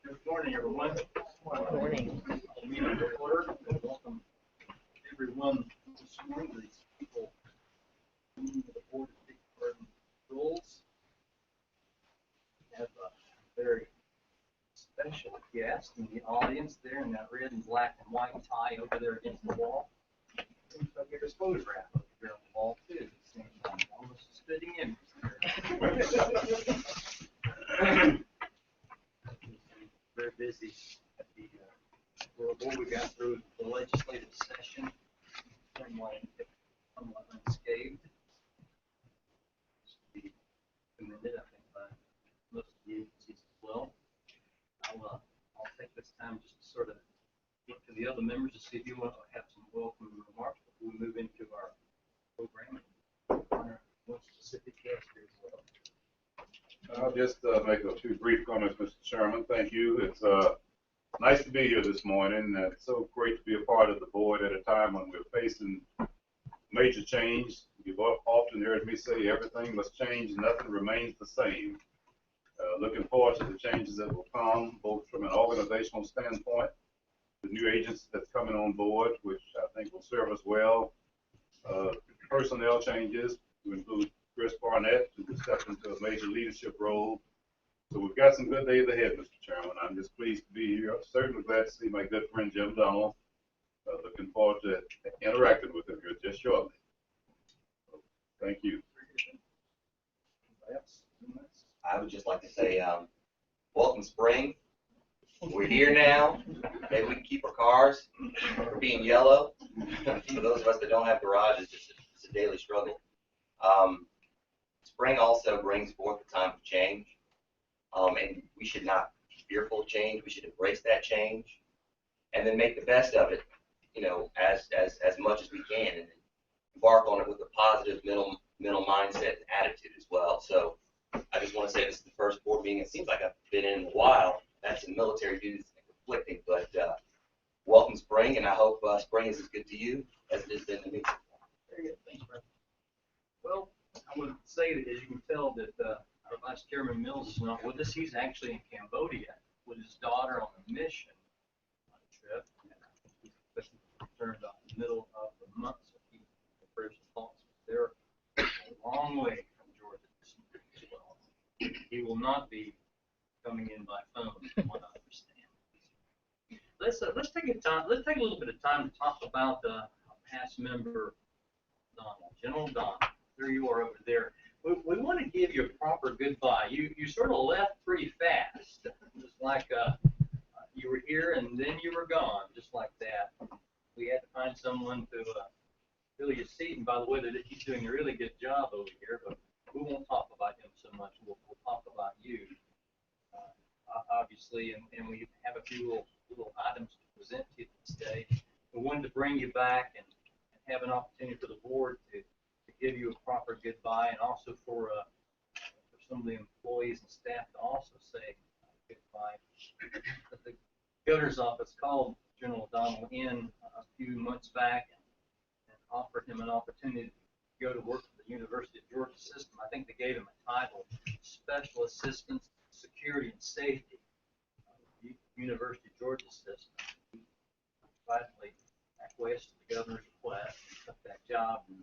Good morning, everyone. Good morning. Meeting to order. Welcome everyone this morning. These people who the board of Big Garden rules. We have a very special guest in the audience there in that red and black and white tie over there against the wall. Seems like there's photograph over there on the wall too. Almost a spitting image. Very busy at the World Board. We got through the legislative session somewhat unscathed. To be commended, I think, by most of the agencies as well. I'll take this time just to sort of get to the other members to see if you want to have some welcome remarks before we move into our program and honor one specific guest here as well. I'll just make a few brief comments, Mr. Chairman. Thank you. It's nice to be here this morning. It's so great to be a part of the board at a time when we're facing major change. You've often heard me say everything must change, nothing remains the same. Looking forward to the changes that will come, both from an organizational standpoint, the new agents that's coming on board, which I think will serve us well, personnel changes to include Chris Barnett, who stepped into a major leadership role. So we've got some good days ahead, Mr. Chairman. I'm just pleased to be here. Certainly glad to see my good friend Jim Donald. Looking forward to interacting with him here just shortly. So, thank you. I would just like to say, welcome spring. We're here now. Maybe we can keep our cars from being yellow. For those of us that don't have garages, it's a daily struggle. Spring also brings forth the time of change, and we should not be fearful of change. We should embrace that change, and then make the best of it, as much as we can, and embark on it with a positive mental mindset and attitude as well. So I just want to say this is the first board meeting. It seems like I've been in a while. That's some military duties and conflicting, but welcome spring, and I hope spring is as good to you as it has been to me. Very good. Thanks, Brad. Well, I would say that, as you can tell, that our Vice Chairman Mills is not with us. He's actually in Cambodia with his daughter on a mission on a trip. He's expected to return about the middle of the month, so keep the prayers and thoughts. They're a long way from Georgia this morning as well. He will not be coming in by phone, from what I understand. Let's take a little bit of time to talk about a past member, Donald, General Donald. There you are over there. We want to give you a proper goodbye. You sort of left pretty fast, just like you were here and then you were gone, just like that. We had to find someone to fill your seat. And by the way, he's doing a really good job over here, but we won't talk about him so much. We'll talk about you, obviously, and we have a few little items to present to you today. We wanted to bring you back and have an opportunity for the board to give you a proper goodbye, and also for some of the employees and staff to also say goodbye. The governor's office called General Donald in a few months back and offered him an opportunity to go to work for the University of Georgia system. I think they gave him a title, Special Assistant Security and Safety, University of Georgia system. He finally acquiesced to the governor's request and took that job. And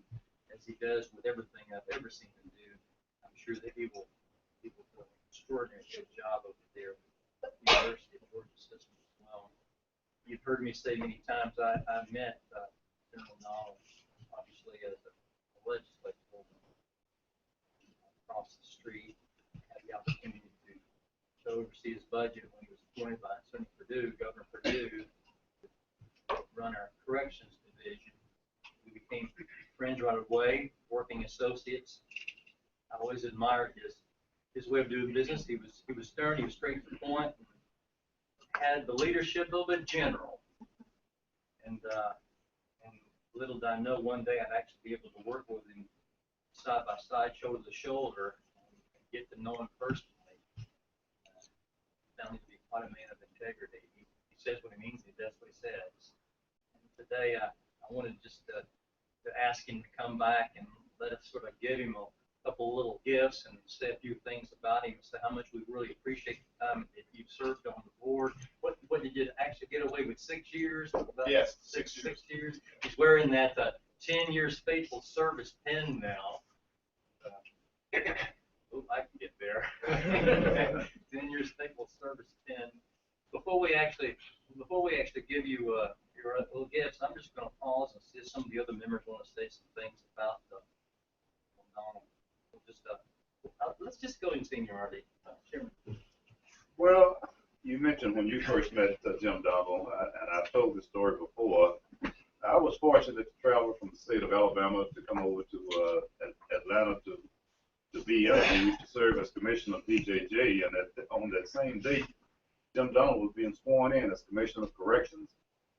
as he does with everything I've ever seen him do, I'm sure that he will do an extraordinary good job over there at the University of Georgia system as well. You've heard me say many times I met General Donald, obviously, as a legislator across the street. Had the opportunity to oversee his budget when he was appointed by Senator Perdue, Governor Perdue, to run our corrections division. We became friends right away, working associates. I always admired his way of doing business. He was stern, he was straight to the point, and had the leadership of a general. And little did I know one day I'd actually be able to work with him side by side, shoulder to shoulder, and get to know him personally. Found him to be quite a man of integrity. He says what he means, he does what he says. And today I wanted just to ask him to come back and let us sort of give him a couple little gifts and say a few things about him and say how much we really appreciate the time that you've served on the board. What did you actually get away with, 6 years? Yes, six years. He's wearing that 10 years faithful service pin now. I can get there. 10 years faithful service pin. Before we actually give you your little gifts, I'm just going to pause and see if some of the other members want to say some things about Donald. We'll just let's just go in seniority. Chairman. Well, you mentioned when you first met Jim Donald, and I've told this story before. I was fortunate to travel from the state of Alabama to come over to Atlanta to be interviewed to serve as commissioner of DJJ, and on that same date, Jim Donald was being sworn in as Commissioner of Corrections.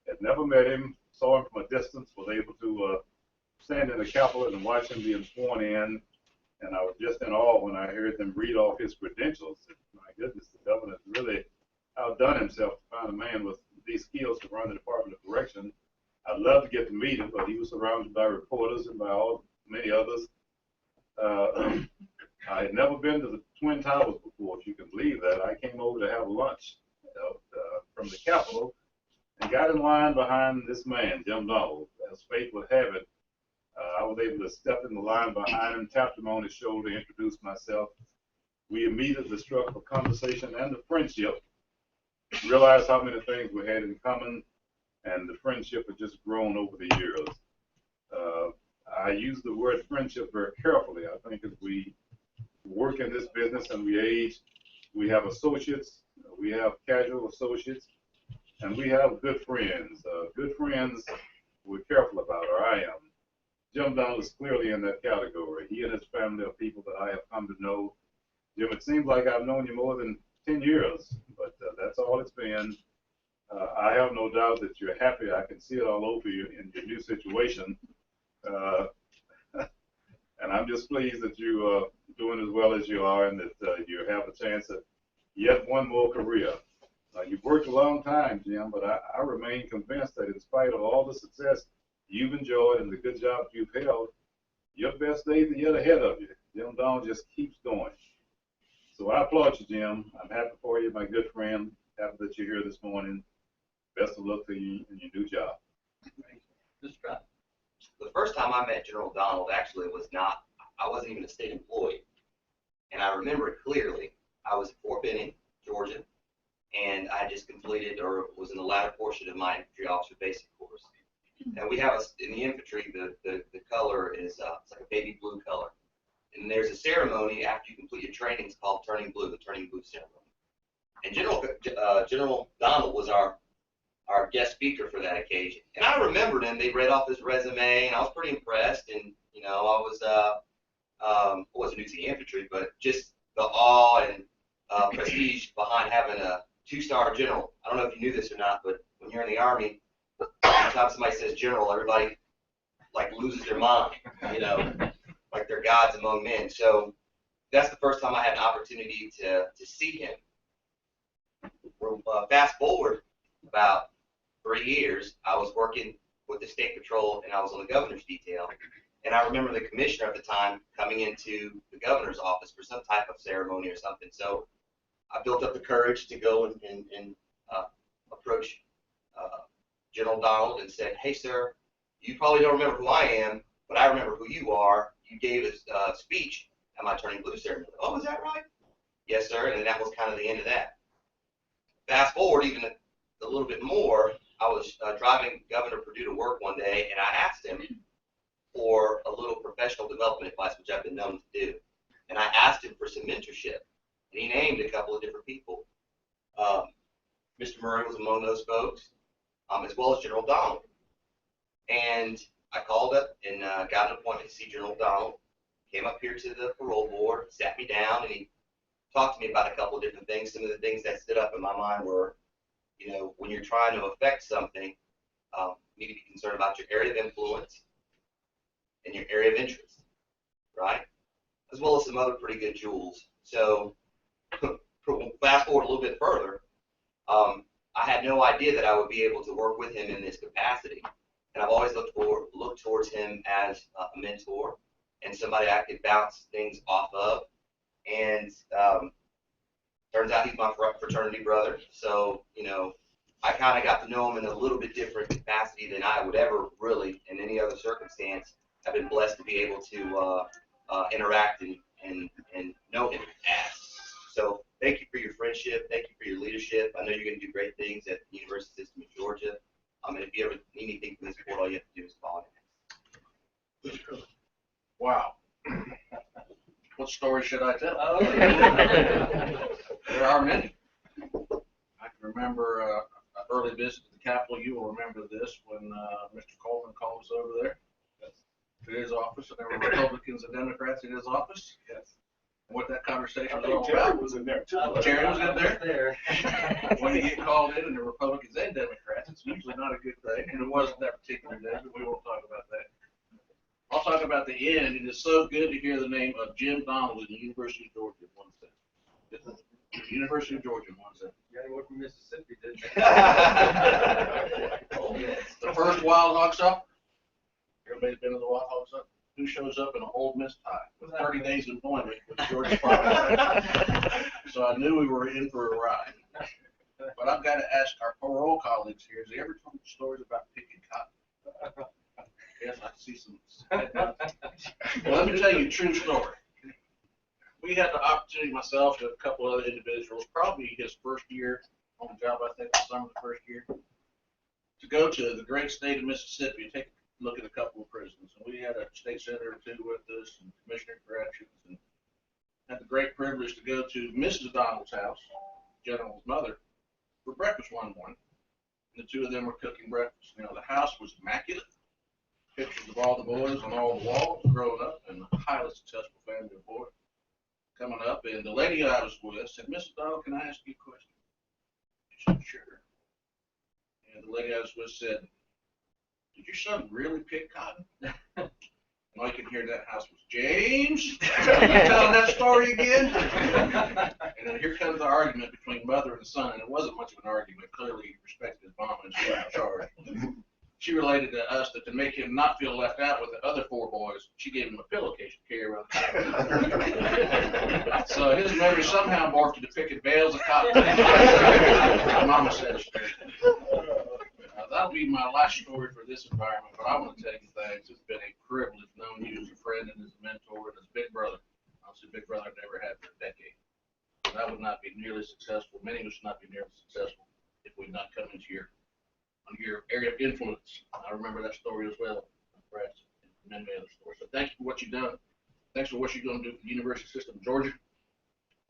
Had never met him, saw him from a distance, was able to stand in the Capitol and watch him being sworn in, and I was just in awe when I heard them read off his credentials. My goodness, the governor has really outdone himself to find a man with these skills to run the Department of Correction. I'd love to get to meet him, but he was surrounded by reporters and by many others. I had never been to the Twin Towers before, if you can believe that. I came over to have lunch from the Capitol and got in line behind this man, Jim Donald. As fate would have it, I was able to step in the line behind him, tapped him on his shoulder, introduced myself. We immediately struck up a conversation and a friendship, realized how many things we had in common, and the friendship has just grown over the years. I use the word friendship very carefully. I think as we work in this business and we age, we have associates, we have casual associates, and we have good friends. Good friends we're careful about, or I am. Jim Donald is clearly in that category. He and his family are people that I have come to know. Jim, it seems like I've known you more than 10 years, but that's all it's been. I have no doubt that you're happy. I can see it all over you in your new situation. And I'm just pleased that you are doing as well as you are and that you have a chance at yet one more career. You've worked a long time, Jim, but I remain convinced that in spite of all the success you've enjoyed and the good job you've held, your best days are yet ahead of you. Jim Donald just keeps going. So I applaud you, Jim. I'm happy for you, my good friend. Happy that you're here this morning. Best of luck to you in your new job. Just try. The first time I met General Donald actually I wasn't even a state employee. And I remember it clearly. I was at Fort Benning, Georgia, and I just completed or was in the latter portion of my infantry officer basic course. And we have in the infantry, the color is it's like a baby blue color. And there's a ceremony after you complete your training. It's called Turning Blue, the Turning Blue ceremony. And General Donald was our guest speaker for that occasion. And I remembered him. They read off his resume, and I was pretty impressed. And I wasn't new to the infantry, but just the awe and prestige behind having a 2-star general. I don't know if you knew this or not, but when you're in the Army, anytime somebody says general, everybody like loses their mind, like they're gods among men. So that's the first time I had an opportunity to see him. Fast forward about 3 years, I was working with the State Patrol, and I was on the governor's detail. And I remember the commissioner at the time coming into the governor's office for some type of ceremony or something. So I built up the courage to go and approach General Donald and said, "Hey, sir, you probably don't remember who I am, but I remember who you are. You gave a speech at my Turning Blue ceremony." "Oh, is that right?" "Yes, sir." And that was kind of the end of that. Fast forward even a little bit more, I was driving Governor Perdue to work one day, and I asked him for a little professional development advice, which I've been known to do. And I asked him for some mentorship. And he named a couple of different people. Mr. Murray was among those folks, as well as General Donald. And I called up and got an appointment to see General Donald. Came up here to the parole board, sat me down, and he talked to me about a couple of different things. Some of the things that stood up in my mind were, when you're trying to affect something, you need to be concerned about your area of influence and your area of interest, right? As well as some other pretty good jewels. So fast forward a little bit further, I had no idea that I would be able to work with him in this capacity. And I've always looked towards him as a mentor and somebody I could bounce things off of. And turns out he's my fraternity brother. So, I kind of got to know him in a little bit different capacity than I would ever really, in any other circumstance, have been blessed to be able to interact and know him as. So thank you for your friendship. Thank you for your leadership. I know you're going to do great things at the University System of Georgia. And if you ever need anything from this board, all you have to do is call me. Wow. What story should I tell? Oh, There are many. I can remember an early visit to the Capitol. You will remember this when Mr. Coleman called us over there to his office, and there were Republicans and Democrats in his office. Yes. And what that conversation I was think all Terry about. was in there too. Terry was in there? there. When you get called in and the Republicans and Democrats, it's usually not a good thing, and it wasn't that particular day, but we won't talk about that. I'll talk about the end. It is so good to hear the name of Jim Donald in the University of Georgia in one sentence. University of Georgia in one sentence. You got from Mississippi, didn't Oh, yes. The first Wild Hog Supper. Everybody's been to the Wild Hog Supper. Who shows up in an Ole Miss tie with 30 days employment with Georgia Farm? So I knew we were in for a ride. But I've got to ask our parole colleagues here, has he ever told you stories about picking cotton? Yes, I see some. Well, let me tell you a true story. We had the opportunity, myself and a couple other individuals, probably his first year on the job, I think, the summer of the first year, to go to the great state of Mississippi and take a look at a couple of prisons. And we had a state senator or two with us and commissioner of corrections, and had the great privilege to go to Mrs. Donald's house, General's mother, for breakfast one morning. And the two of them were cooking breakfast. The house was immaculate. Pictures of all the boys on all the walls growing up, and a highly successful family of boys coming up. And the lady I was with said, "Mrs. Donald, can I ask you a question?" She said, "Sure." And the lady I was with said, "Did your son really pick cotton?" And all you could hear in that house was, "James, you telling that story again?" And then here comes the argument between mother and son, and it wasn't much of an argument. Clearly, he respected his mom and she was in charge. She related to us that to make him not feel left out with the other four boys, she gave him a pillowcase to carry around the house. So his memory somehow morphed into picking bales of cotton. My mama said she did. That'll be my last story for this environment, but I want to tell you thanks. It's been a privilege knowing you as a friend and as a mentor and as a big brother. Honestly, big brother I've never had for a decade. And I would not be nearly successful. Many of us would not be nearly successful if we'd not come into your area of influence. I remember that story as well, perhaps, and many other stories. So thank you for what you've done. Thanks for what you're going to do for the University System of Georgia.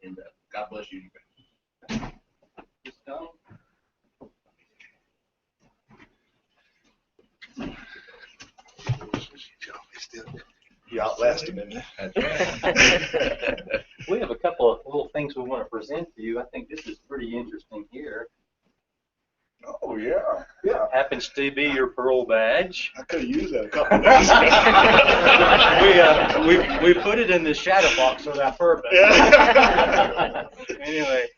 And God bless you. Just Donald? You outlasted him. We have a couple of little things we want to present to you. I think this is pretty interesting here. Oh, yeah. Yeah. Happens to be your parole badge. I could have used that a couple of days ago. we put it in the shadow box on that purpose. Anyway,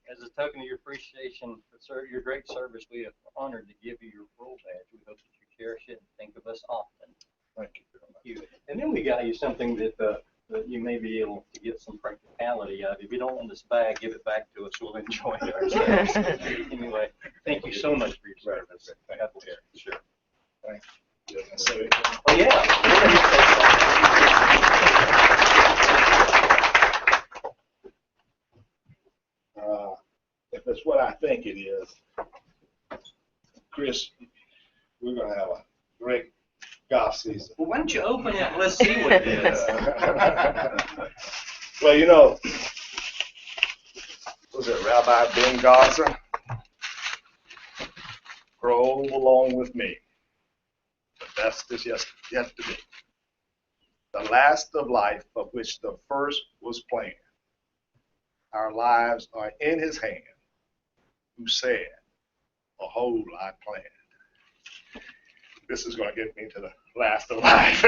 as a token of your appreciation for your great service, we are honored to give you your parole badge. We hope that you cherish it and think of us often. Thank you very much. And then we got you something that you may be able to get some practicality out of. If you don't want this bag, give it back to us. We'll enjoy it ourselves. Anyway, thank you so much for your service. Sure. Thank you. So, Oh, yeah. if it's what I think it is, Chris, we're going to have a great golf season. Well, why don't you open it and let's see what it is. Well, was it Rabbi Ben Gaza? Grow along with me. best is yet to be. The last of life of which the first was planned. Our lives are in his hand, who said, behold, I planned. This is going to get me to the last of life.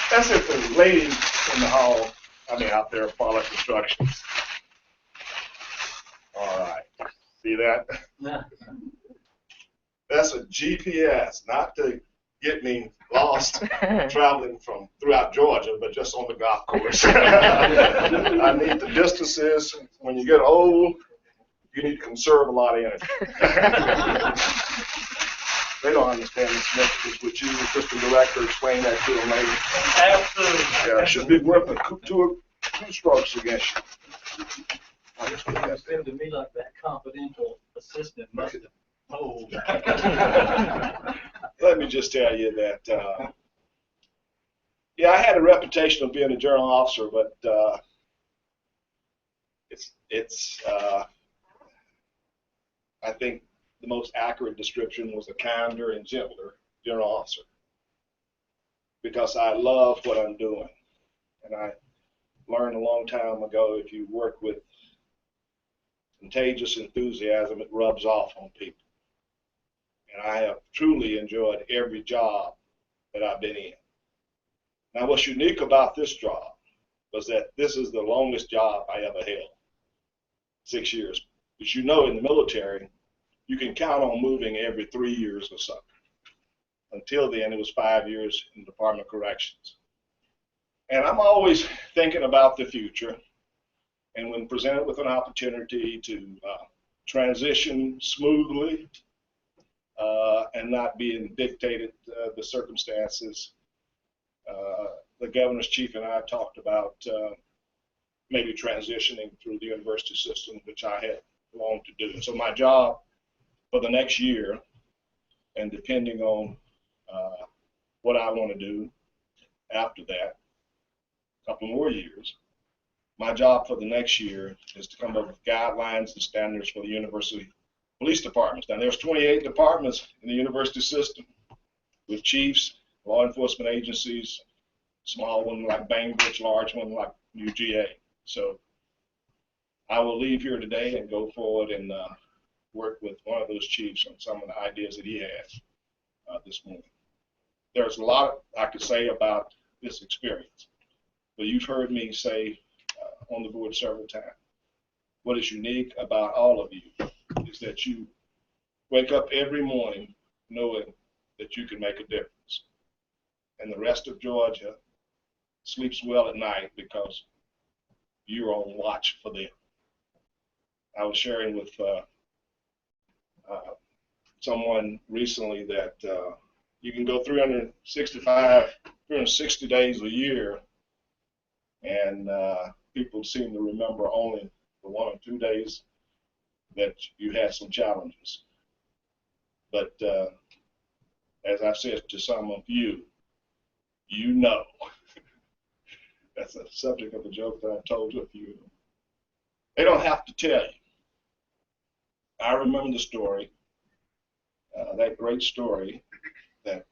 That's if the ladies in the hall, out there following instructions. All right, see that? That's a GPS, not to get me lost traveling from throughout Georgia, but just on the golf course. I need the distances. When you get old, you need to conserve a lot of energy. They don't understand the significance, which you, Mr. Director, explain that to them later. Absolutely. Yeah, it should be worth two strokes against you. It seemed to me like that confidential assistant must have told. Let me just tell you that, I had a reputation of being a general officer, but I think the most accurate description was a kinder and gentler general officer, because I love what I'm doing. And I learned a long time ago, if you work with contagious enthusiasm, it rubs off on people. And I have truly enjoyed every job that I've been in. Now, what's unique about this job was that this is the longest job I ever held, 6 years. As you know, in the military, you can count on moving every 3 years or so. Until then, it was 5 years in the Department of Corrections. And I'm always thinking about the future. And when presented with an opportunity to transition smoothly and not being dictated the circumstances, the governor's chief and I talked about maybe transitioning through the university system, which I had longed to do. And so my job for the next year, and depending on what I want to do after that, a couple more years, my job for the next year is to come up with guidelines and standards for the university police departments. Now, there's 28 departments in the university system, with chiefs, law enforcement agencies, small one like Bainbridge, large one like UGA. So I will leave here today and go forward and work with one of those chiefs on some of the ideas that he has this morning. There's a lot I could say about this experience, but you've heard me say on the board several times, what is unique about all of you is that you wake up every morning knowing that you can make a difference. And the rest of Georgia sleeps well at night because you're on watch for them. I was sharing with someone recently that you can go 360 days a year, and people seem to remember only the 1 or 2 days that you had some challenges. But as I've said to some of you, you know, that's a subject of a joke that I've told to a few of them. They don't have to tell you. I remember the story, that great story that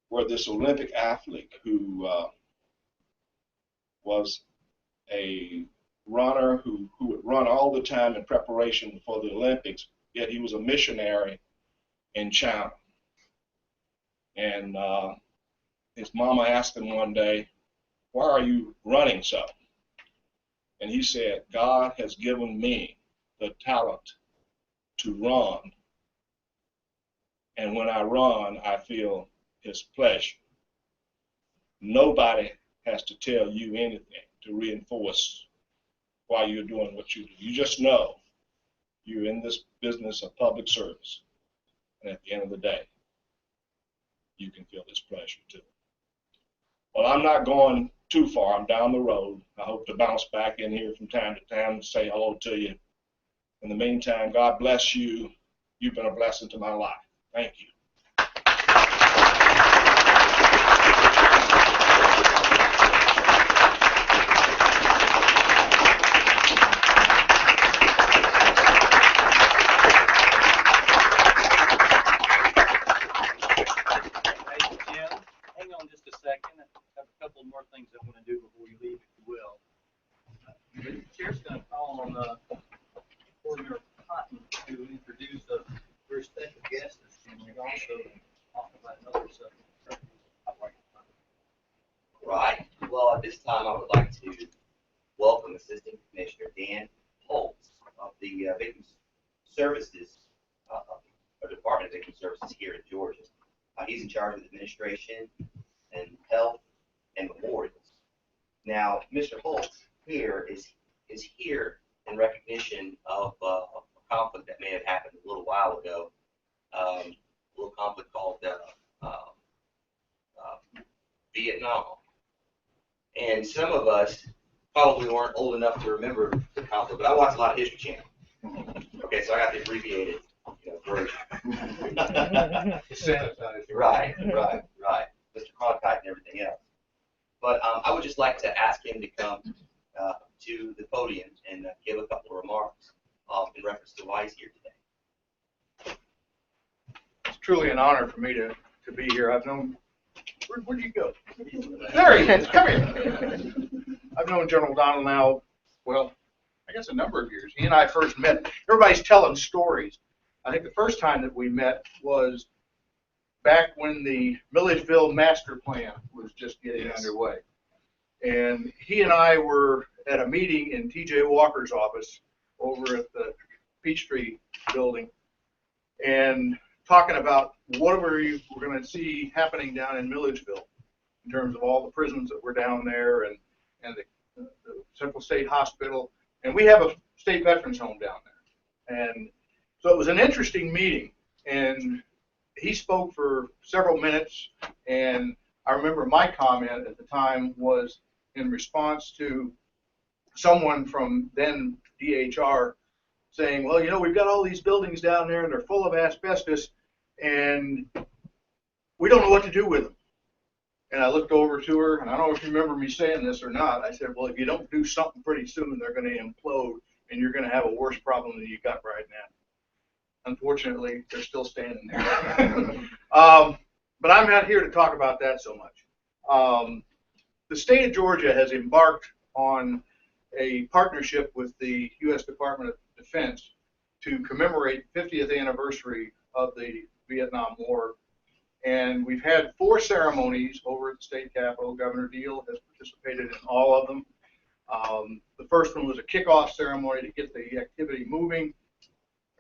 where this Olympic athlete who was a runner who would run all the time in preparation for the Olympics, yet he was a missionary in China. And his mama asked him one day, "Why are you running so?" And he said, "God has given me the talent to run. And when I run, I feel his pleasure." Nobody has to tell you anything to reinforce why you're doing what you do. You just know you're in this business of public service. And at the end of the day, you can feel this pleasure too. Well, I'm not going too far. I'm down the road. I hope to bounce back in here from time to time and say hello to you. In the meantime, God bless you. You've been a blessing to my life. Thank you. this time, I would like to welcome Assistant Commissioner Dan Holtz of the Victim Services, Department of Victim Services here in Georgia. He's in charge of administration and health and memorials. Now, Mr. Holtz here is here in recognition of a conflict that may have happened a little while ago, a little conflict called Vietnam. And some of us probably weren't old enough to remember the conflict, but I watched a lot of History Channel. Okay, so I got the abbreviated version. Right. Mr. Cronkite and everything else. But I would just like to ask him to come to the podium and give a couple of remarks in reference to why he's here today. It's truly an honor for me to be here. I've known, where'd you go? There he is, come here. I've known General Donald now, well, I guess a number of years. He and I first met. Everybody's telling stories. I think the first time that we met was back when the Milledgeville Master Plan was just getting underway. And he and I were at a meeting in T.J. Walker's office over at the Peachtree building and talking about what we're going to see happening down in Milledgeville in terms of all the prisons that were down there and the Central State Hospital. And we have a state veterans home down there. And so it was an interesting meeting. And he spoke for several minutes. And I remember my comment at the time was in response to someone from then DHR saying, well, you know, we've got all these buildings down there and they're full of asbestos and we don't know what to do with them. And I looked over to her, and I don't know if you remember me saying this or not. I said, well, if you don't do something pretty soon, they're going to implode and you're going to have a worse problem than you got right now. Unfortunately, they're still standing there. But I'm not here to talk about that so much. The state of Georgia has embarked on a partnership with the U.S. Department of Defense to commemorate the 50th anniversary of the Vietnam War. And we've had 4 ceremonies over at the state capitol. Governor Deal has participated in all of them. The first one was a kickoff ceremony to get the activity moving.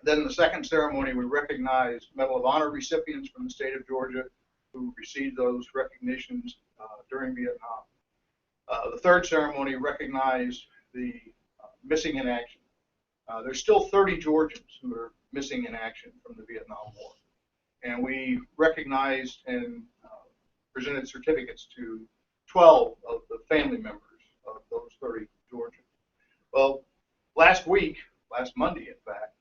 Then the second ceremony, we recognized Medal of Honor recipients from the state of Georgia who received those recognitions during Vietnam. The third ceremony recognized the missing in action. There's still 30 Georgians who are missing in action from the Vietnam War. And we recognized and presented certificates to 12 of the family members of those 30 Georgians. Well, last Monday, in fact,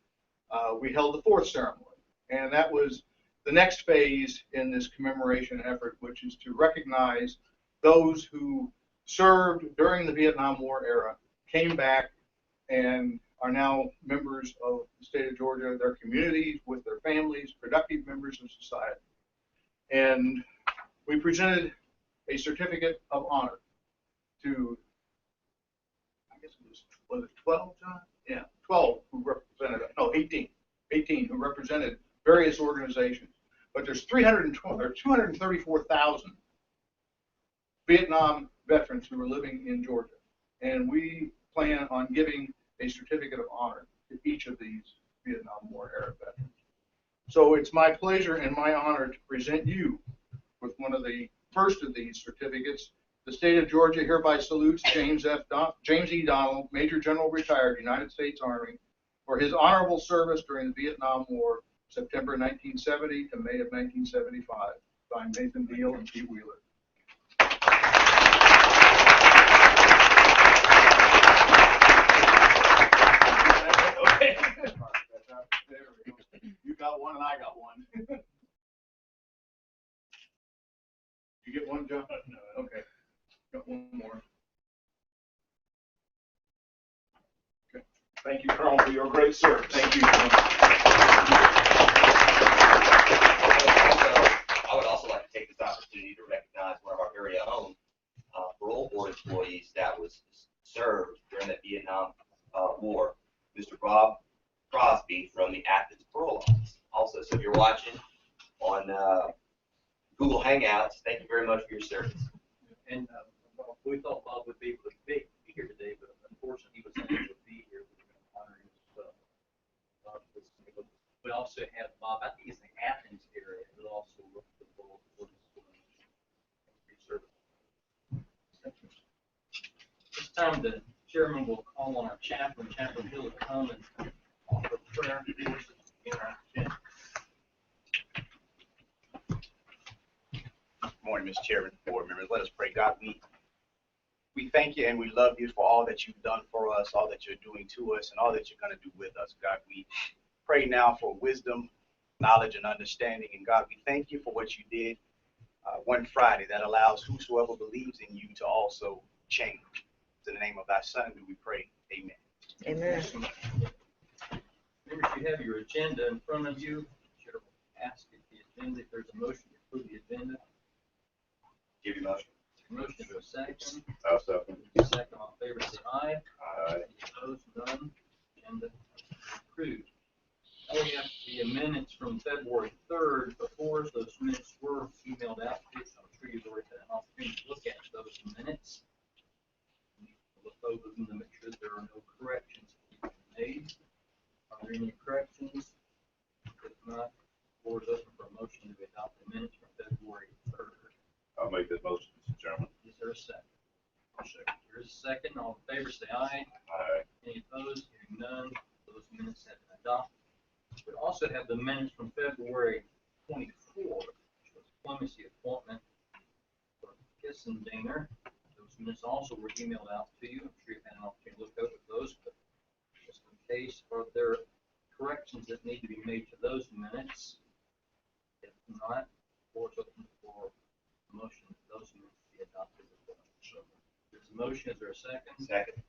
we held the 4th ceremony. And that was the next phase in this commemoration effort, which is to recognize those who served during the Vietnam War era, came back, and are now members of the state of Georgia, their communities, with their families, productive members of society. And we presented a certificate of honor to, I guess it was it 12, John? Yeah, 12 who represented, no, 18 who represented various organizations. But there's 234,000 Vietnam veterans who are living in Georgia. And we plan on giving a certificate of honor to each of these Vietnam War era veterans. So it's my pleasure and my honor to present you with one of the first of these certificates. The state of Georgia hereby salutes James E. Donald, Major General retired, United States Army, for his honorable service during the Vietnam War, September 1970 to May of 1975. Signed, Nathan Deal and Pete Wheeler. You got one and I got one. You get one, John? No. Okay. Got one more. Okay. Thank you, Colonel, for your great service. Thank you, John. I would also like to take this opportunity to recognize one of our very own parole board employees that was served during the Vietnam War, Mr. Rob Crosby from the Athens Parole Office. Also, so if you're watching on Google Hangouts, thank you very much for your service. And we thought while time, the chairman will call on our chaplain, Chaplain Hill, to come and offer prayer for us in our agenda. Good morning, Mr. Chairman, board members. Let us pray. God, we thank you and we love you for all that you've done for us, all that you're doing to us, and all that you're going to do with us. God, we pray now for wisdom, knowledge, and understanding. And God, we thank you for what you did one Friday that allows whosoever believes in you to also change. In the name of thy Son do we pray. Amen. Amen. Members, you have your agenda in front of you. Chair will ask if the agenda, if there's a motion to approve the agenda. Give you motion. Motion to a second. I'll second. Second, all in favor, say aye. Aye. Any opposed? None. Agenda approved. Now we have the minutes from February 3rd. Before those minutes were emailed out to you, so I'm sure you've already had an opportunity to look at those minutes. Look over them to make sure there are no corrections made. Are there any corrections? If not, the floor is open for a motion to adopt the minutes from February 3rd. I'll make that motion, Mr. Chairman. Is there a second? There is a second. All in favor, say aye. Aye. Any opposed? Hearing none, those minutes have been adopted. We also have the minutes from February 24th, which was diplomacy appointment for Kissendinger. Those minutes also were emailed out to you. I'm sure you've had an opportunity to look over those, but just in case, are there corrections that need to be made to those minutes? If not, the floor is open for a motion that those minutes be adopted as well. So, there's a motion. Is there a second? Second.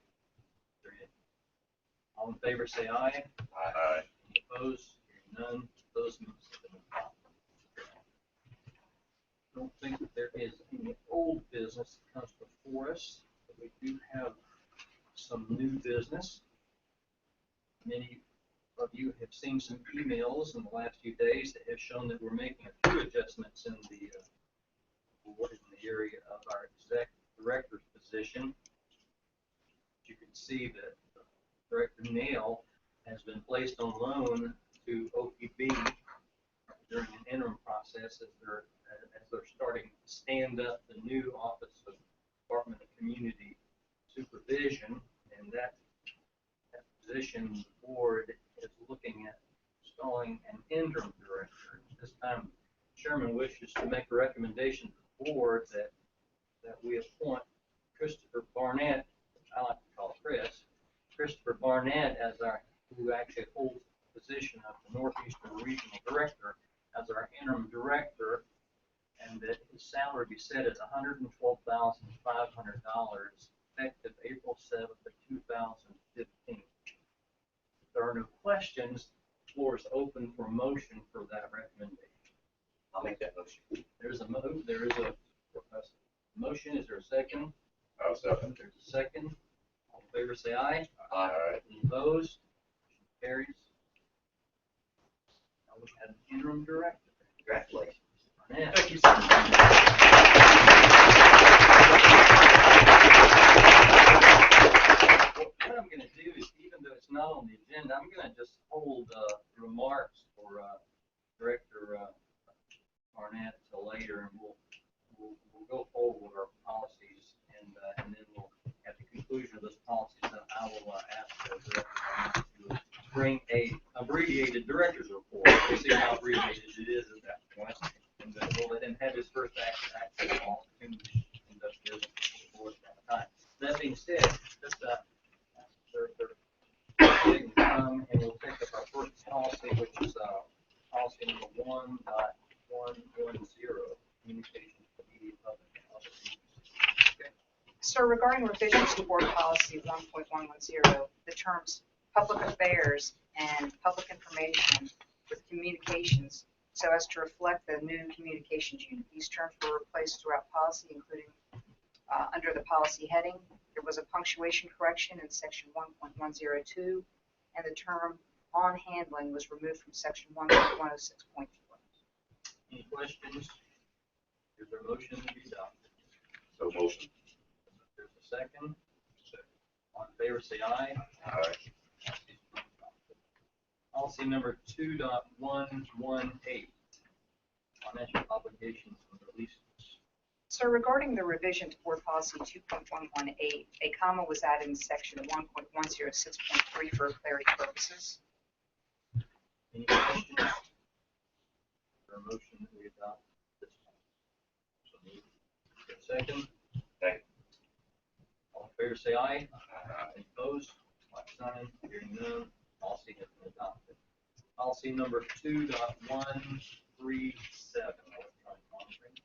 All in favor, say aye. Aye. Any opposed? Hearing none, those minutes have been adopted. I don't think that there is any old business that comes before us, but we do have some new business. Many of you have seen some emails in the last few days that have shown that we're making a few adjustments in the board in the area of our executive director's position. You can see that Director Nail has been placed on loan to OPB during an interim process as they're starting to stand up the new Office of Department of Community Supervision, and that position, the board is looking at installing an interim director. This time, the chairman wishes to make a recommendation to the board that we appoint Christopher Barnett, which I like to call Christopher Barnett, as who actually holds the position of the Northeastern Regional Director, as our interim director, and that his salary be set at $112,500 effective April 7th of 2015. If there are no questions, the floor is open for motion for that recommendation. I'll make that motion. There's a motion. Is there a second? I'll second. There's a second. All in favor, say aye. Aye. Any opposed? Motion carries. Now we have an interim director. Congratulations. Barnett. Thank you, sir. What I'm going to do is, even though it's not on the agenda, I'm going to just hold remarks for Director Barnett till later, and we'll go forward with our policies, and then we'll, at the conclusion of those policies, then I will ask Director Barnett to bring a abbreviated director's report. We'll see how abbreviated it is at that point, and then we'll let him have his first action opportunity to conduct business before that time. That being said, just and we'll take up our first policy, which is policy number 1.110, communications to media, public, and other agencies. Okay. So regarding revisions to board policy 1.110, the terms public affairs and public information with communications so as to reflect the new communications unit. These terms were replaced throughout policy, including under the policy heading. There was a punctuation correction in section 1.102, and the term on handling was removed from section 1.106.4. Any questions? Is there a motion to be adopted? So motion. There's a second. All in favor, say aye. Aye. Policy number 2.118, financial obligations and releases. So regarding the revision to Board Policy 2.118, a comma was added in section 1.106.3 for clarity purposes. Any questions? For a motion that we adopt this one? So moved. For a second? Second. All in favor, say aye. Any opposed? Like sign. Hearing none. Policy has been adopted. Policy number 2.137. Electronic monitoring.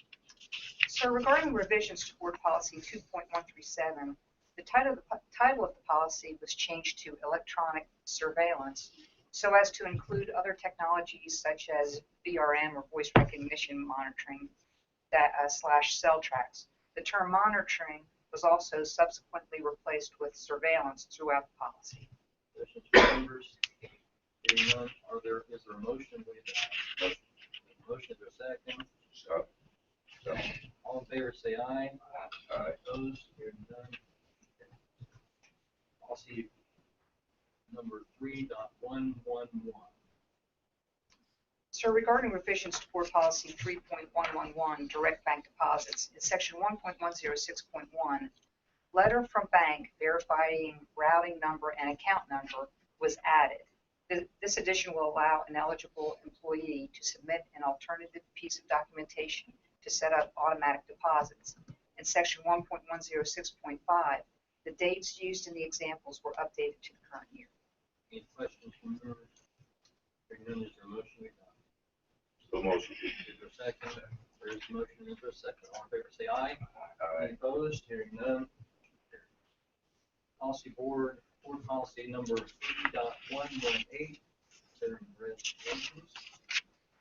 So regarding revisions to Board Policy 2.137, the title of the policy was changed to electronic surveillance so as to include other technologies such as VRM or voice recognition monitoring that / cell tracks. The term monitoring was also subsequently replaced with surveillance throughout the policy. Questions from members? Hearing none. Is there a motion? Motion, is there a second? All in favor, say aye. Aye. Opposed? Hearing none. Policy number 3.111. So regarding revisions to Board Policy 3.111, direct bank deposits, in section 1.106.1, letter from bank verifying routing number and account number was added. This addition will allow an eligible employee to submit an alternative piece of documentation to set up automatic deposits. In section 1.106.5, the dates used in the examples were updated to the current year. Any questions from members? Hearing none, is there a motion? So motion. Is there a second? There is a motion, is there a second? All in favor, say aye. Any opposed? Hearing none. Policy Board Policy number 3.118, considering resolutions.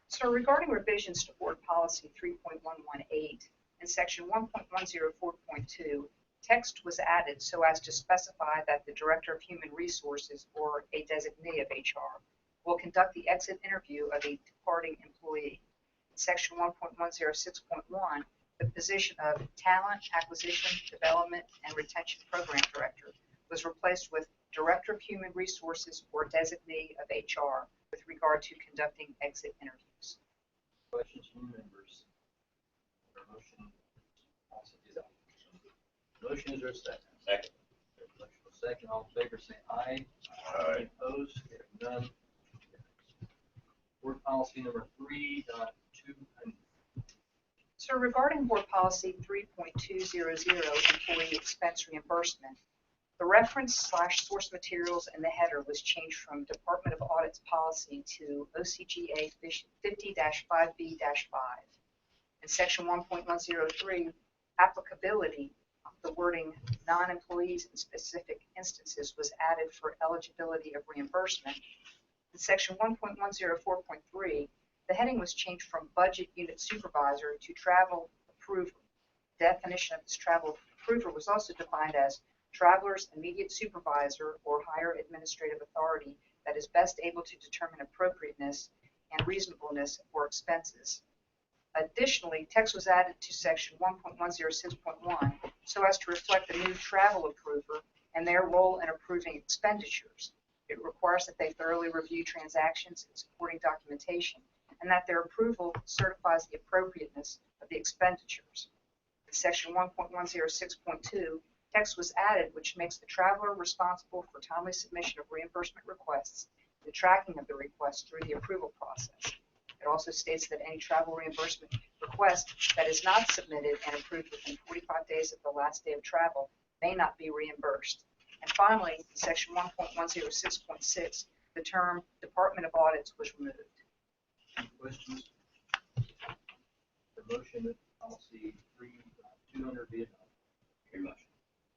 So regarding revisions to Board Policy 3.118, in section 1.104.2, text was added so as to specify that the Director of Human Resources or a designee of HR will conduct the exit interview of a departing employee. In section 1.106.1, the position of Talent Acquisition, Development, and Retention Program Director was replaced with Director of Human Resources or designee of HR with regard to conducting exit interviews. Questions from members? Motion. Policy is out. Motion, is there a second? Second. Motion is second. All in favor, say aye. Any opposed? Hearing none. Board Policy number 3.200. So regarding Board Policy 3.200, employee expense reimbursement, the reference / source materials in the header was changed from Department of Audit's policy to OCGA 50-5B-5. In section 1.103, applicability, the wording non-employees in specific instances was added for eligibility of reimbursement. In section 1.104.3, the heading was changed from budget unit supervisor to travel approver. Definition of this travel approver was also defined as traveler's immediate supervisor or higher administrative authority that is best able to determine appropriateness and reasonableness for expenses. Additionally, text was added to section 1.106.1 so as to reflect the new travel approver and their role in approving expenditures. It requires that they thoroughly review transactions and supporting documentation, and that their approval certifies the appropriateness of the expenditures. In section 1.106.2, text was added which makes the traveler responsible for timely submission of reimbursement requests, the tracking of the requests through the approval process. It also states that any travel reimbursement request that is not submitted and approved within 45 days of the last day of travel may not be reimbursed. And finally, in section 1.106.6, the term Department of Audits was removed. Any questions? The motion that policy 3.200 be adopted. Very much.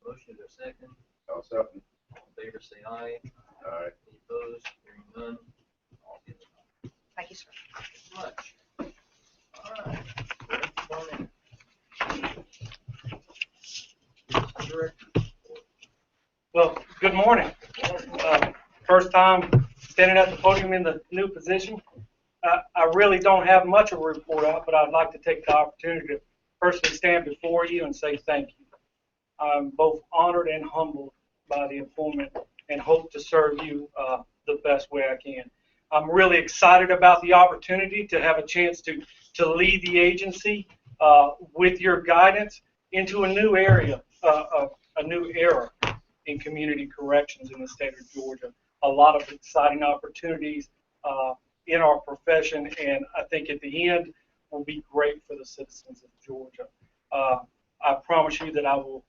Motion, is there a second? I'll second. All in favor, say aye. Aye. Any opposed? Hearing none. Policy is adopted. Thank you, sir. Thank you so much. All right. Director. Well, good morning. First time standing at the podium in the new position. I really don't have much of a report out, but I'd like to take the opportunity to personally stand before you and say thank you. I'm both honored and humbled by the appointment and hope to serve you the best way I can. I'm really excited about the opportunity to have a chance to lead the agency with your guidance into a new area, a new era in community corrections in the state of Georgia. A lot of exciting opportunities in our profession, and I think at the end will be great for the citizens of Georgia. I promise you that I will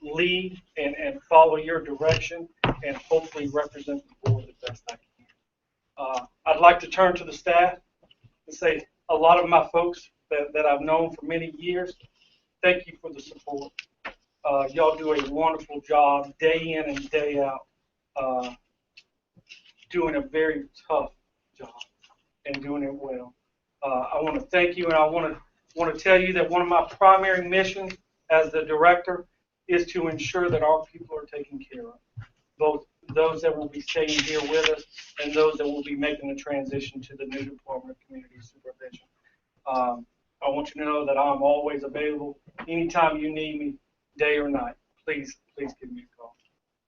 lead and follow your direction and hopefully represent the board the best I can. I'd like to turn to the staff and say a lot of my folks that I've known for many years, thank you for the support. Y'all do a wonderful job day in and day out, doing a very tough job and doing it well. I want to thank you, and I want to tell you that one of my primary missions as the director is to ensure that our people are taken care of, both those that will be staying here with us and those that will be making the transition to the new Department of Community Supervision. I want you to know that I'm always available anytime you need me, day or night. Please give me a call.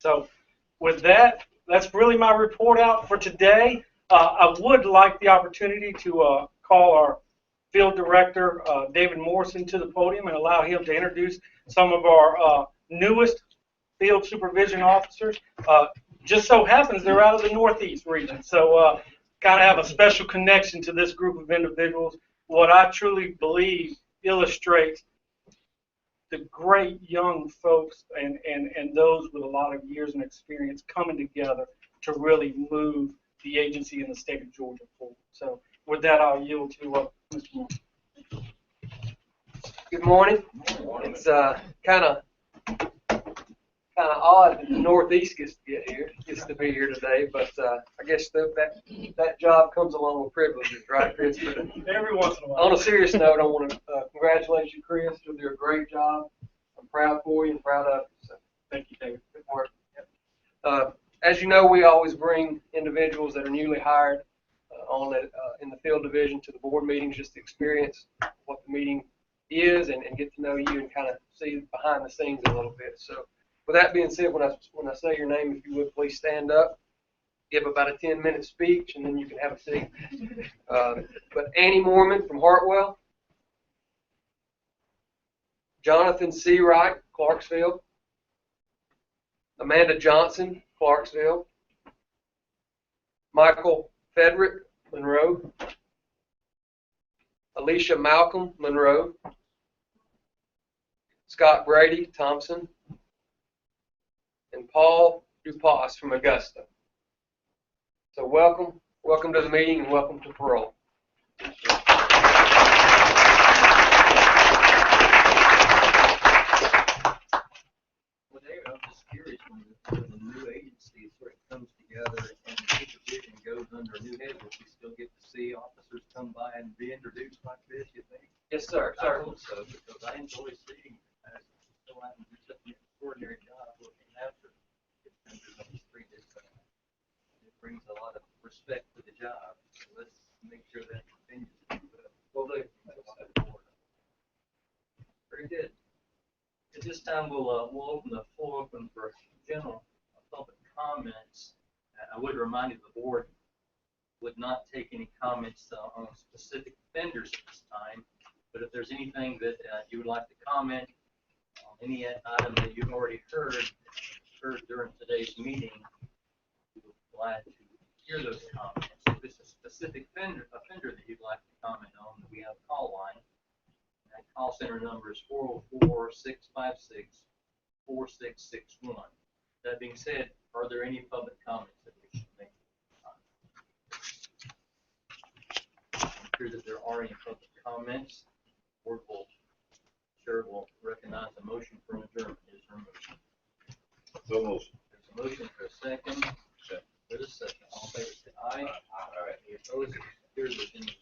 So with that, that's really my report out for today. I would like the opportunity to call our field director, David Morrison, to the podium and allow him to introduce some of our newest field supervision officers. Just so happens they're out of the Northeast region, so kind of have a special connection to this group of individuals. What I truly believe illustrates the great young folks and those with a lot of years and experience coming together to really move the agency in the state of Georgia forward. So with that, I'll yield to Mr. Moore. Good morning. It's kind of odd that the Northeast gets to be here today, but I guess that job comes along with privileges, right, Chris? But every once in a while. On a serious note, I want to congratulate you, Chris. You'll do a great job. I'm proud for you and proud of you. So thank you, David. Good work. As you know, we always bring individuals that are newly hired in the field division to the board meetings just to experience what the meeting is and get to know you and kind of see behind the scenes a little bit. So with that being said, when I say your name, if you would please stand up, give about a 10-minute speech, and then you can have a seat. But Annie Moorman from Hartwell, Jonathan C. Wright, Clarksville, Amanda Johnson, Clarksville, Michael Federick, Monroe, Alicia Malcolm, Monroe, Scott Brady, Thompson, and Paul Dupas from Augusta. So welcome to the meeting and welcome to parole. Well, David, I'm just curious, when the new agency sort of comes together and the supervision goes under a new head, will we still get to see officers come by and be introduced like this, you think? Yes, sir. I hope so, because I enjoy seeing so I do such an extraordinary job looking after members of the street. It brings a lot of respect to the job. So let's make sure that continues. Will do. Very good. At this time, we'll open the floor open for general public comments. I would remind you the board would not take any comments on specific offenders at this time. But if there's anything that you would like to comment on, any item that you've already heard during today's meeting, we'll be glad to hear those comments. If it's a specific offender that you'd like to comment on, we have a call line. That call center number is 404-656-4661. That being said, are there any public comments that we should make? I'm sure that there are any public comments. Board will recognize a motion for adjournment. Is there a motion? So motion. There's a motion for a second. There's a second. All in favor say aye. Any opposed? Here there's any